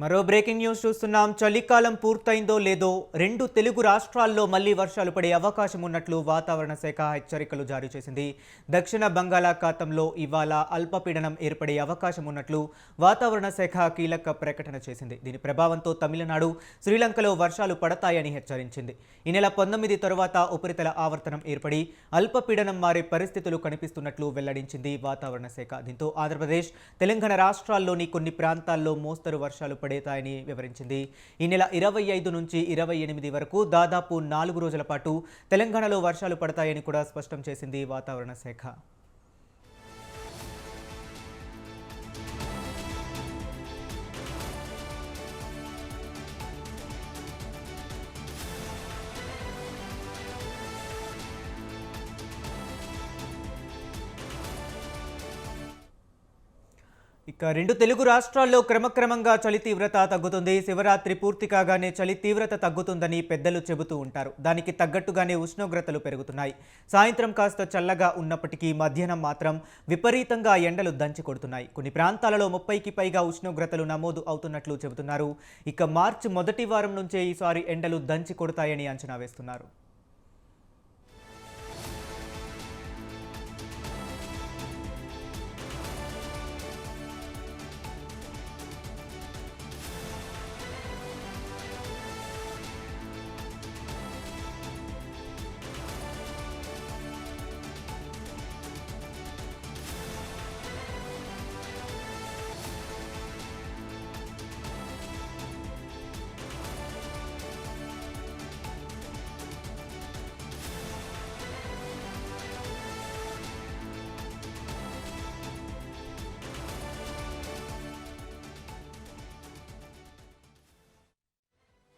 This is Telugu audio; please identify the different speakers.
Speaker 1: మరో బ్రేకింగ్ న్యూస్ చూస్తున్నాం. చలికాలం పూర్తయిందో లేదో రెండు తెలుగు రాష్ట్రాల్లో మళ్లీ వర్షాలు పడే అవకాశం ఉన్నట్లు వాతావరణ శాఖ హెచ్చరికలు జారీ చేసింది. దక్షిణ బంగాళాఖాతంలో ఇవాళ అల్పపీడనం ఏర్పడే అవకాశం ఉన్నట్లు వాతావరణ శాఖ కీలక ప్రకటన చేసింది. దీని ప్రభావంతో తమిళనాడు, శ్రీలంకలో వర్షాలు పడతాయని హెచ్చరించింది. ఈ నెల 19 తరువాత ఉపరితల ఆవర్తనం ఏర్పడి అల్పపీడనం మారే పరిస్థితులు కనిపిస్తున్నట్లు వెల్లడించింది వాతావరణ శాఖ. దీంతో ఆంధ్రప్రదేశ్, తెలంగాణ రాష్ట్రాల్లోని కొన్ని ప్రాంతాల్లో మోస్తరు వర్షాలు పడతాయని వివరించింది. ఈ నెల 25 నుంచి 28 వరకు దాదాపు 4 రోజుల పాటు తెలంగాణలో వర్షాలు పడతాయని కూడా స్పష్టం చేసింది వాతావరణ శాఖ. ఇక రెండు తెలుగు రాష్ట్రాల్లో క్రమక్రమంగా చలి తీవ్రత తగ్గుతుంది. శివరాత్రి పూర్తి కాగానే చలి తీవ్రత తగ్గుతుందని పెద్దలు చెబుతూ ఉంటారు. దానికి తగ్గట్టుగానే ఉష్ణోగ్రతలు పెరుగుతున్నాయి. సాయంత్రం కాస్త చల్లగా ఉన్నప్పటికీ మధ్యాహ్నం మాత్రం విపరీతంగా ఎండలు దంచి కొడుతున్నాయి. కొన్ని ప్రాంతాలలో 30కి పైగా ఉష్ణోగ్రతలు నమోదు అవుతున్నట్లు చెబుతున్నారు. ఇక మార్చి మొదటి వారం నుంచే ఈసారి ఎండలు దంచి కొడతాయని అంచనా వేస్తున్నారు.